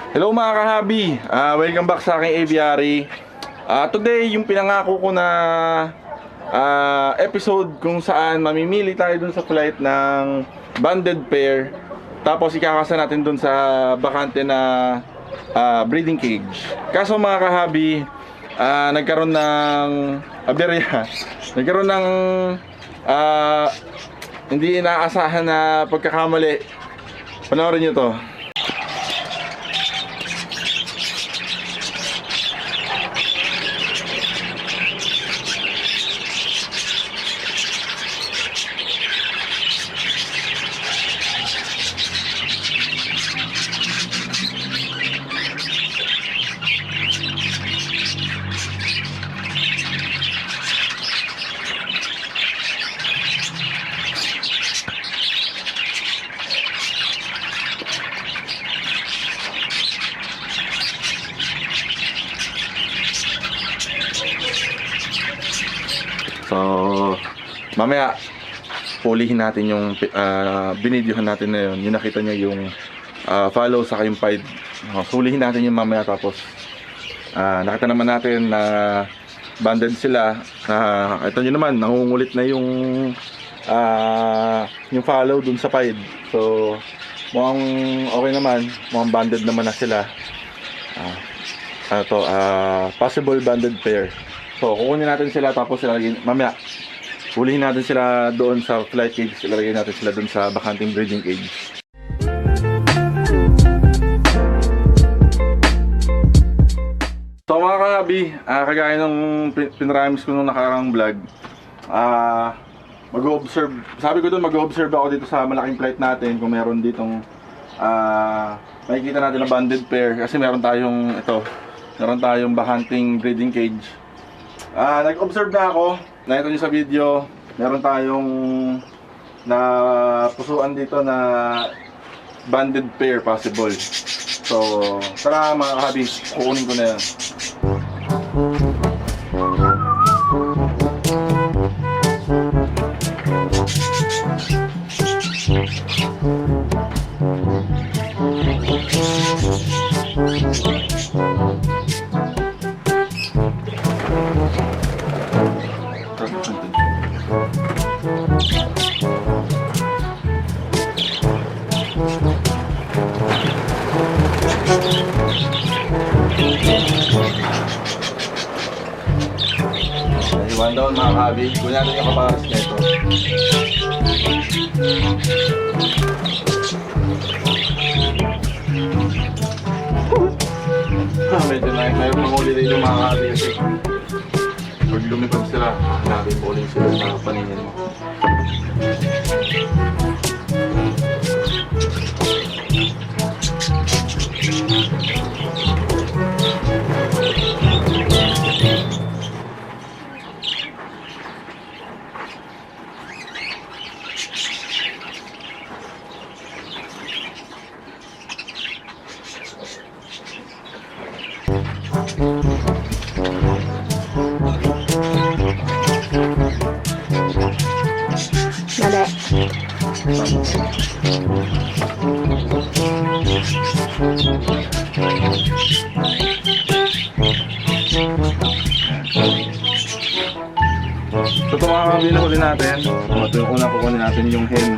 Hello mga kahabi, welcome back sa aking aviary. Today, yung pinangako ko na episode kung saan mamimili tayo dun sa flight ng banded pair. Tapos ikakasa natin dun sa bakante na breeding cage. Kaso mga kahabi, nagkaroon ng aberya. Nagkaroon ng hindi inaasahan na pagkakamali. Panoorin nyo to. So, mamaya pulihin natin yung binidyohan natin na yun. Yung nakita nyo yung follow sa yung pied. Pulihin natin yung mamaya, tapos nakita naman natin na banded sila. Ito nyo naman, nangungulit na yung follow dun sa pied. So, mukhang okay naman. Mukhang banded naman na sila. Possible banded pair. So, kukunin natin sila, tapos mamaya hulihin natin sila doon sa flight cage. Ilalagay natin sila doon sa bakanting breeding cage. So mga kahabi, kagaya ng pinramis ko nung nakarang vlog, mag-observe. Sabi ko doon, mag-observe ako dito sa malaking flight natin kung meron ditong makikita natin na banded pair. Kasi meron tayong bakanting breeding cage. Nag-observe na ako, nakita nyo sa video, meron tayong napusuan dito na banded pair possible. So, tara mga kahabi, kukunin ko na yan. Iwan doon mga kahabi, gawin natin yung kaparas nito. Medyo mayroon mahuli rin yung mga kahabi kasi pag lumipad sila, natin uling sila sa paningin mo. Mali. So ito mga kabila huli natin. Ito yung una kukunin natin yung hen.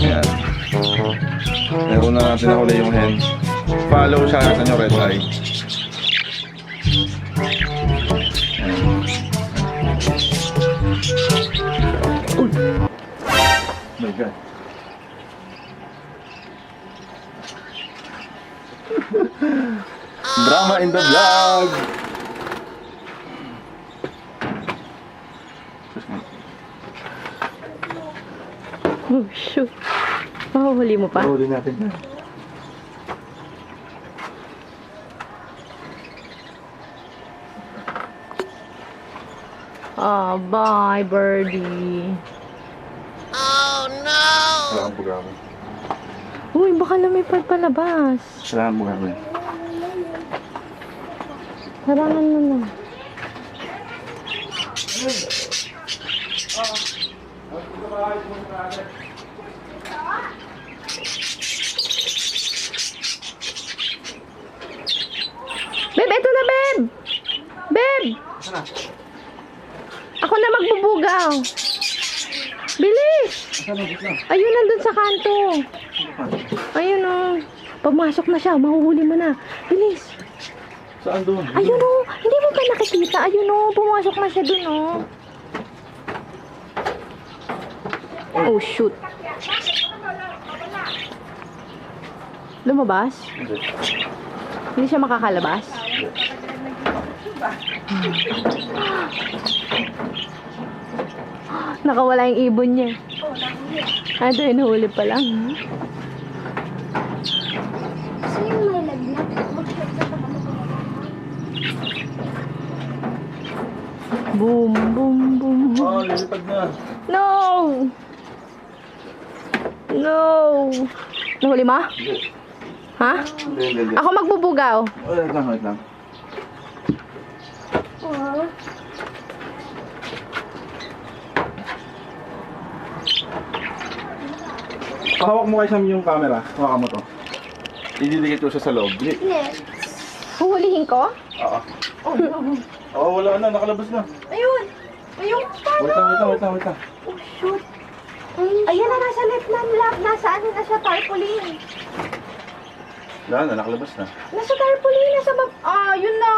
Ayan. Meron na natin na huli yung hen. Follow siya sa nyo, red eye. Uy! Oh my God. Drama in the vlog! Oh, shoot. Pahuhuli mo pa? Huli natin yan. Oh, bye, birdie. Oh no! Kailangan po gawin. Uy, baka lumipad palabas. Kailangan po gawin. Harangan mo na. Ayun, nandun sa kanto. Ayun o. Pumasok na siya, mahuhuli mo na. Bilis. Saan doon? Ayun o. Hindi mo ba nakikita? Ayun o. Pumasok na siya dun o. Oh, shoot. Lumabas? Hindi. Hindi siya makakalabas? Nakawala yung ibon niya. Ito, inuhuli pa lang. Boom, boom, boom. Oh, lilipad na. No! No! Nahuli mo? Hindi. Ha? Hindi. Ako magbubugaw. Oh, wait lang, wait lang. Pahawak mo kay Sam yung camera. Hawakan mo to. Ididikit ko siya sa loob. Huhulihin ko? Oo. Oo, wala na. Nakalabas na. Ayun! Ayun! Wait lang. Oh, shoot! Ayan na, nasa left na lap. Nasa ano na siya, tarpaulin. Wala na, nakalabas na. Nasa tarpaulin, nasa bab... yun na!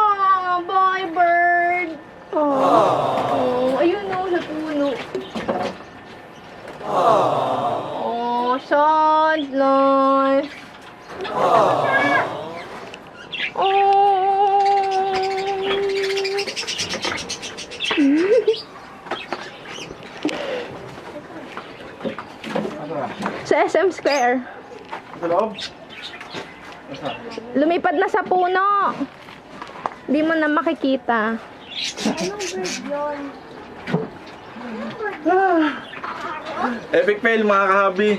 Bye, bird! Oh, ayun na, sa puno. Oh, sad life. Sa SM Square. Sa loob? Lumipad na sa puno. Hindi mo na makikita. Epic fail mga kahabi.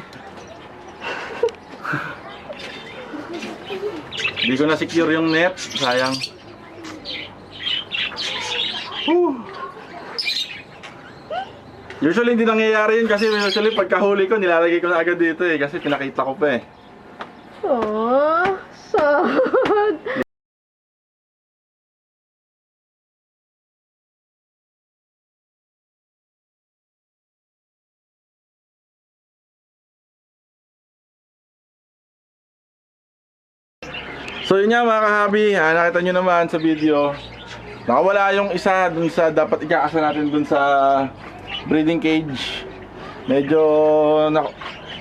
Hindi ko na secure yung net. Sayang. Usually hindi nangyayari yun kasi usually pagkahuli ko nilalagay ko na agad dito eh kasi pinakita ko pa eh. Oh, sad. So yun nga mga kahabi, nakita nyo naman sa video. Nakawala yung isa dun sa dapat ikakasa natin dun sa breeding cage. Medyo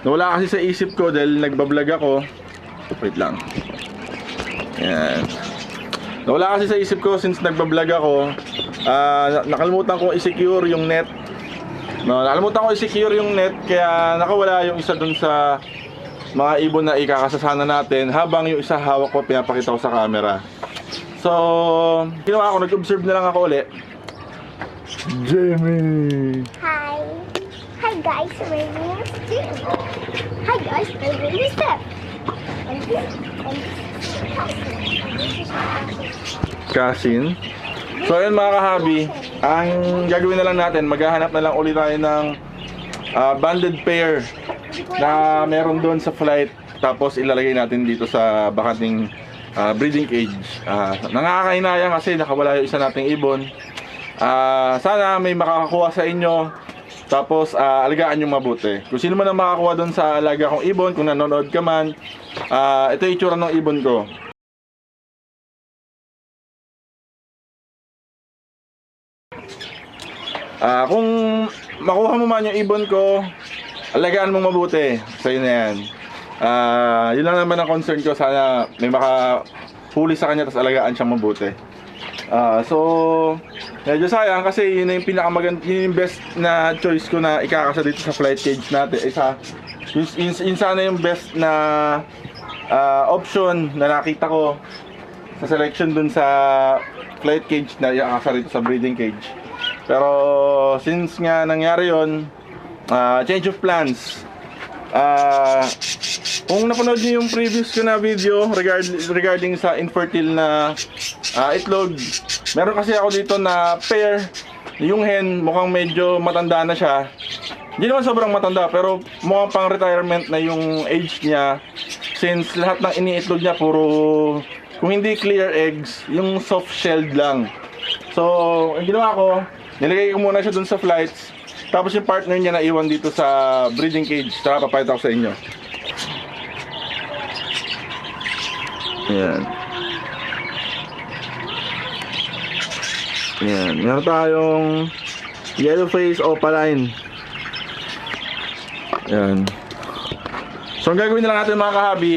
nawala kasi sa isip ko dahil nagbablog ako. Wait lang. Yan. Nawala kasi sa isip ko since nagbablog ako. Nakalimutan ko i-secure yung net. No, nakalimutan ko i-secure yung net kaya nakawala yung isa dun sa mga ibon na ikakasasana natin habang yung isa hawak ko pinapakita ko sa camera. So, ginawa ko, nag-observe na lang ako ulit. Jamie! Hi. Hi guys, my name is Jim. Hi guys, my name is Steph. And this is Kasin. So ayun mga kahabi, ang gagawin na lang natin, maghahanap na lang ulit tayo ng banded pair na meron doon sa flight. Tapos ilalagay natin dito sa bakanting breeding cage. Nakakahinayang kasi nakawala yung isa nating ibon. Sana may makakakuha sa inyo. Tapos alagaan nyo mabuti. Kung sino man ang makakuha doon sa alaga kong ibon, kung nanonood ka man, ito yung itsura ng ibon ko. Kung makuha mo man yung ibon ko, alagaan mong mabuti. Sa'yo na yan. Yun lang naman ang concern ko. Sana may makahuli sa kanya tapos alagaan siyang mabuti. So medyo sayang kasi yun na yung yun yung best na choice ko na ikakasa dito sa flight cage natin. Yun sana yung best na option na nakita ko sa selection dun sa flight cage na ikakasa dito sa breeding cage. Pero since nga nangyari yun, change of plans. Kung napanood niyo yung previous ko na video regarding sa infertile na itlog, meron kasi ako dito na pair. Yung hen mukhang medyo matanda na siya. Hindi naman sobrang matanda pero mukhang pang retirement na yung age niya, since lahat ng iniitlog niya puro, kung hindi clear eggs, yung soft shelled lang. So ang ginawa ko, nilagay ko muna siya dun sa flights. Tapos yung partner niya naiwan dito sa breeding cage. Tara, papayat ako sa inyo. Ayan. Ayan. Meron tayong yellow face opaline. Ayan. So ang gagawin na lang natin mga kahabi,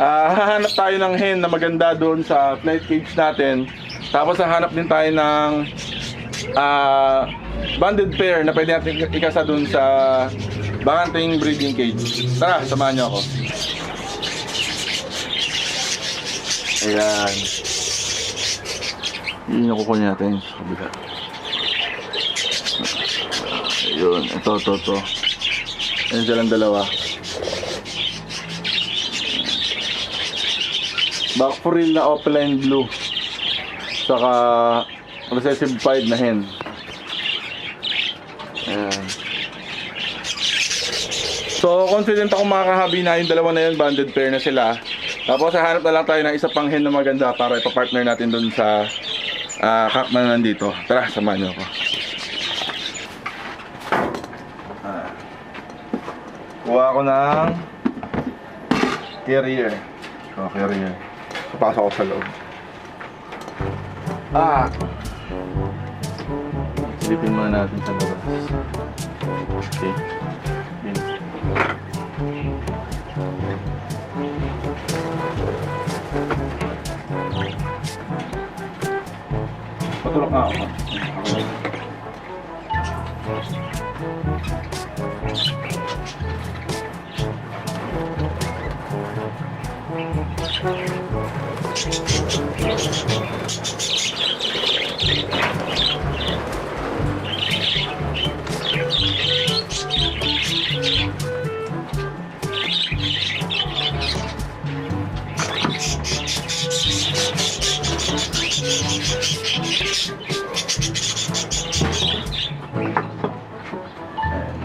hahanap tayo ng hen na maganda doon sa flight cage natin. Tapos hahanap din tayo ng banded pair na pwede natin ikasa doon sa bakanting breeding cage. Tara, samahan niyo ako. Ayan. Yun yung kukunin natin sa kabila. Ayun, ito. Ayan silang dalawa. Back frill na opaline blue. Saka recessive pied na hen. Ayan. So, confident ako mga kahabi na yung dalawa na yun, banded pair na sila. Tapos, hahanap na lang tayo ng isa pang hen na maganda para ipapartner natin dun sa cock na nandito. Tara, samahan niyo ako. Kuha ako ng carrier. Carrier. Papasok ako sa loob. Silipin muna natin sa labas. Okay. Patulog nga ako.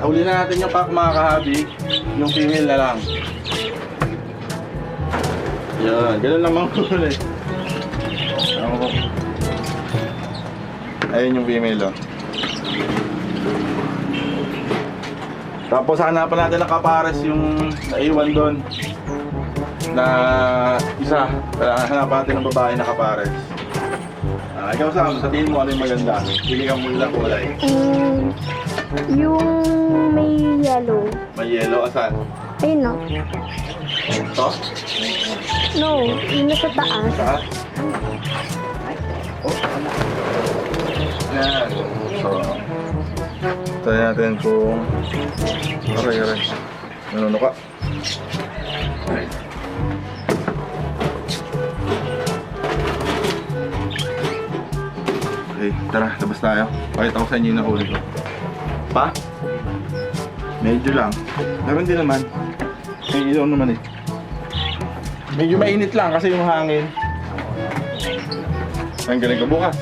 Huli na natin yung pack mga kahabi. Yung female na lang. Yan, ganun lang mga huli. Ayun yung female oh. Tapos hanapan natin ng kapares yung naiwan doon na isa. Hanapan natin ng babae na kapares. Ikaw Sam, sa tingin mo ano yung maganda? Pili kang mula kulay. Yung may yellow. May yellow, asan? Ayun no. Ito? No, yung nasa taas. Saan? Yan. So, try natin kung... Aray. Nanuno ka. Aray. Okay, tara, labas tayo. Pakita ko sa inyo yung nahuli ko. Pa? Medyo lang. Meron din naman. May ilaw naman eh. Medyo mainit lang kasi yung hangin. Ang galing ko bukas.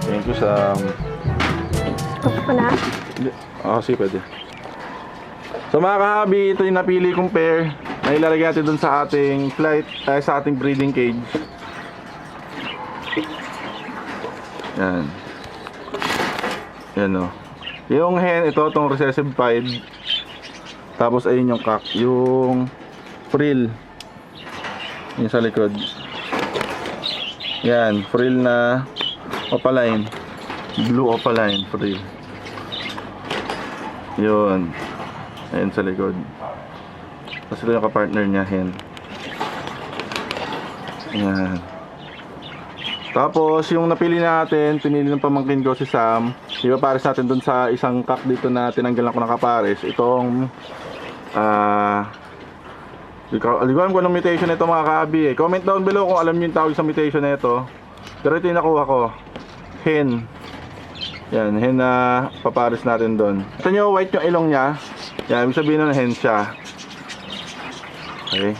Thank you sa... Tapos ko na. Sige pwede. So mga kahabi, ito yung napili kong pair na ilalagay natin dun sa ating flight, sa ating breeding cage. Yan. Yan o. Yung hen, ito itong recessive pied. Tapos ayun yung cock. Yung frill. Yung sa likod. Yan, frill na opaline. Blue opaline frill. Yun. Ayun sa likod. Tapos ito yung kapartner niya, hen. Yan. Tapos yung napili natin, pinili ng pamangkin ko si Sam. Ipapares natin dun sa isang cock dito na tinanggalan ko ng kapares. Itong hindi ko alam kung anong mutation nito mga kaabi eh. Comment down below kung alam niyo yung tawag sa mutation nito. Pero ito yung nakuha ko. Hen. Yan, hen na papares natin doon. Ito nyo, white yung ilong niya. Yan, ibig sabihin nun hen siya. Okay.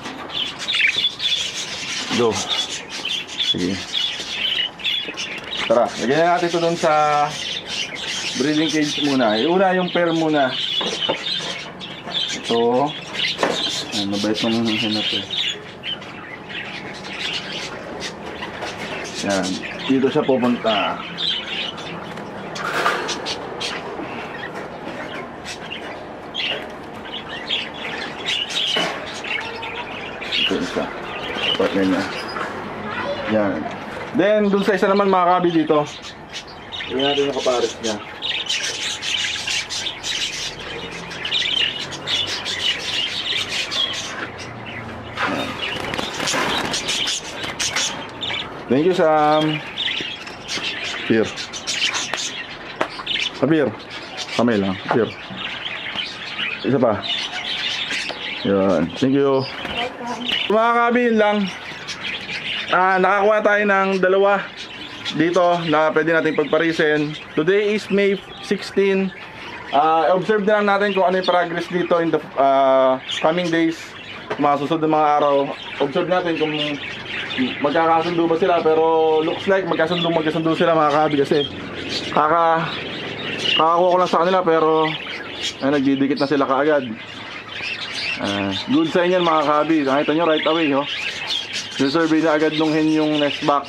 Go. Sige. Tara, lagyan na natin ito doon sa breeding cage muna. Iuna yung pair muna. Ito. Ayan, mabait ng hen na ito. Yan. dito siya pupunta. Ito isa. Partner niya. Yan. Then, dun sa isa naman mga kabi dito. Tingnan natin yung kapares niya. Yan. Thank you, Sam. Here. Here. Kamay lang. Here. Isa pa. Yan. Thank you. Mga kabi, yun lang. Nakakuha tayo ng dalawa dito na pwede natin pagparisin. Today is May 16. Observe na lang natin kung ano yung progress dito in the coming days, mga susunod na mga araw. Observe natin kung magkakasundo ba sila, pero looks like magkasundo sila mga kabi, kasi kakakuha ko lang sa kanila pero nagdidikit na sila kaagad. Good sign yan mga kabi. Nakita nyo right away, oh. Survey na agad nung hen yung nest box.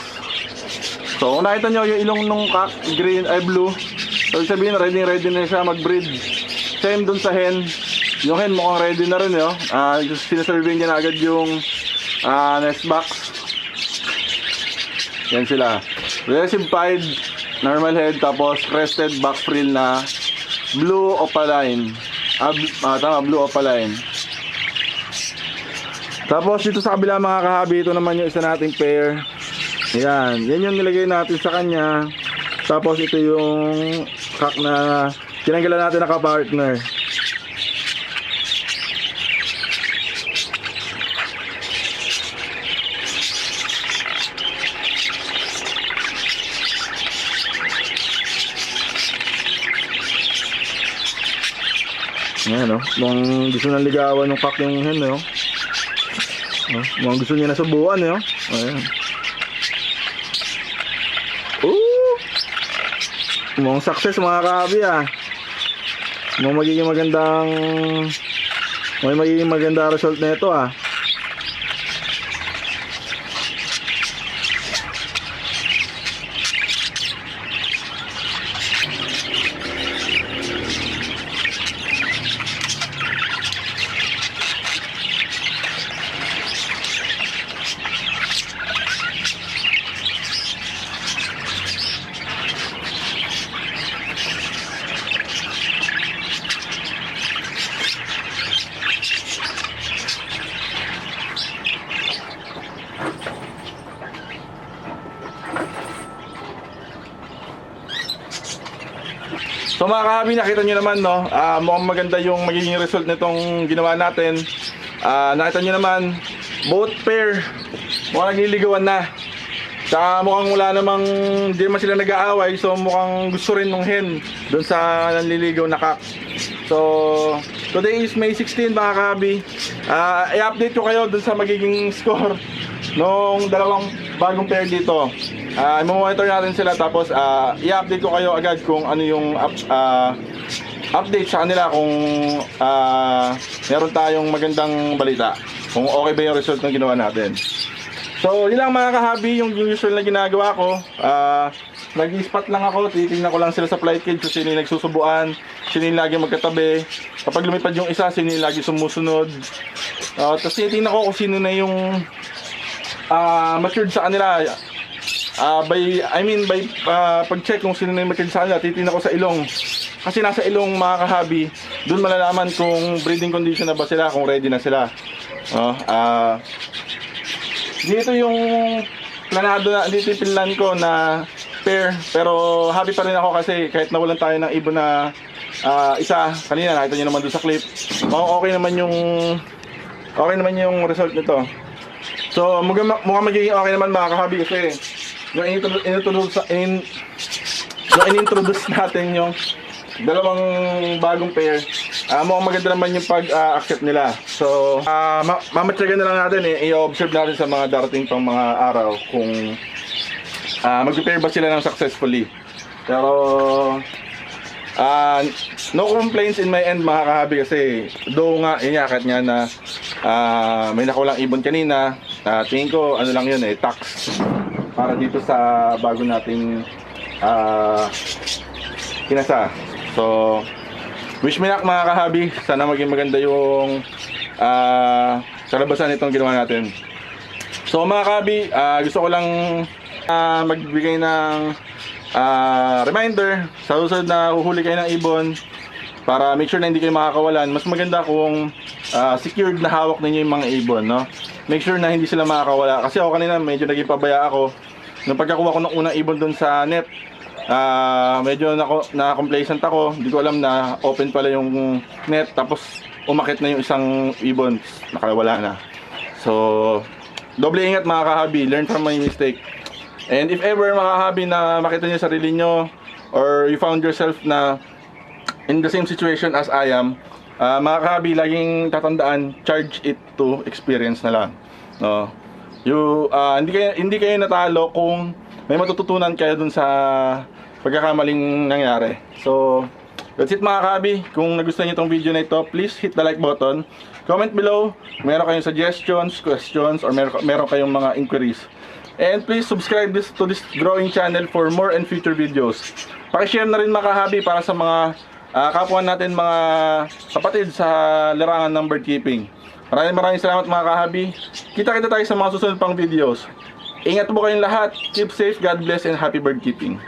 So kung nakita nyo yung ilong nung cock, green ay blue, so sabihin ready na siya mag-breed. Same dun sa hen. Yung hen mukhang ready na rin, oh. Sinasurvey niya na agad yung nest box. Yan sila. Recessive pied, normal head, tapos crested back frill na blue opaline. Tama, blue opaline. Tapos dito sa kabila mga kahabi, ito naman yung isa nating pair. Ayan, yan yung nilagay natin sa kanya. Tapos ito yung cock na tinanggalan natin na ka-partner. Ayan, mukhang gusto nang ligawan ng cock yung hen, mukhang gusto niya na subukan, ayan. Mukhang success mga kahabi, mukhang magiging magandang result na ito, So mga kahabi, nakita nyo naman, mukhang maganda yung magiging result nitong ginawa natin. Nakita nyo naman, both pair mukhang nagliligawan na. Saka mukhang wala namang, hindi naman sila nag-aaway, so mukhang gusto rin ng hen doon sa nanliligaw na cock. So today is May 16 mga kahabi. I-update ko kayo doon sa magiging score nung dalawang bagong pair dito. I-monitor natin sila, tapos i-update ko kayo agad kung ano yung update sa kanila, kung meron tayong magandang balita, kung okay ba yung result ng ginawa natin. So yun lang mga kahabi, yung usual na ginagawa ko. Nag-spot lang ako, titingnan ko lang sila sa flight cage kung sino yung nagsusubuan, sino yung lagi magkatabi. Kapag lumipad yung isa, sino yung lagi sumusunod. Tapos titingnan ko kung sino na yung matured sa kanila. By pag-check kung sino na yung matured sa kanila, titingnan ko sa ilong. Kasi nasa ilong mga kahabi, doon malalaman kung breeding condition na ba sila, kung ready na sila. Dito yung planado na, dito yung pinlan ko na pair, pero happy pa rin ako kasi kahit nawalan tayo ng ibon na isa kanina, nakita nyo naman doon sa clip, okay naman yung result nito. So mukhang magiging okay naman mga kahabi, kasi yung in-introduce natin yung dalawang bagong pair, mukhang maganda naman yung pag-accept nila. So mamatyagan na lang natin, i-observe natin sa mga darating pang mga araw kung mag-pair ba sila ng successfully. Pero no complaints in my end mga kahabi, kasi though nga inyakat nga na may nakulang ibon kanina, tingin ko ano lang yun, tax. para dito sa bago nating kinasa. So, wish me luck mga kahabi. Sana maging maganda yung kalabasan itong ginawa natin. So mga kahabi, gusto ko lang magbigay ng reminder sa susunod na huhuli kayo ng ibon para make sure na hindi kayo makakawalan. Mas maganda kung secured na hawak ninyo yung mga ibon, no? Make sure na hindi sila makakawala. Kasi ako kanina medyo naging pabaya ako. Nung pagkakuha ko ng unang ibon dun sa net, medyo na-complacent ako. Hindi ko alam na open pala yung net. Tapos umakit na yung isang ibon. Nakawala na. So, doble ingat mga kahabi. Learn from my mistake. And if ever mga kahabi na makita niyo sarili nyo or you found yourself na in the same situation as I am, mga kahabi, laging tatandaan, charge it to experience na lang. No? Hindi kayo natalo kung may matututunan kayo dun sa pagkakamaling nangyari. So, that's it mga kahabi. Kung nagustuhan niyo itong video na ito, please hit the like button. Comment below kung meron kayong suggestions, questions, or meron kayong mga inquiries. And please subscribe to this growing channel for more and future videos. Pakishare na rin mga kahabi para sa mga kapwa natin, mga kapatid sa larangan ng bird keeping. Maraming salamat mga kahabi. Kita-kita tayo sa mga susunod pang videos. Ingat po kayong lahat. Keep safe, God bless, and happy bird keeping.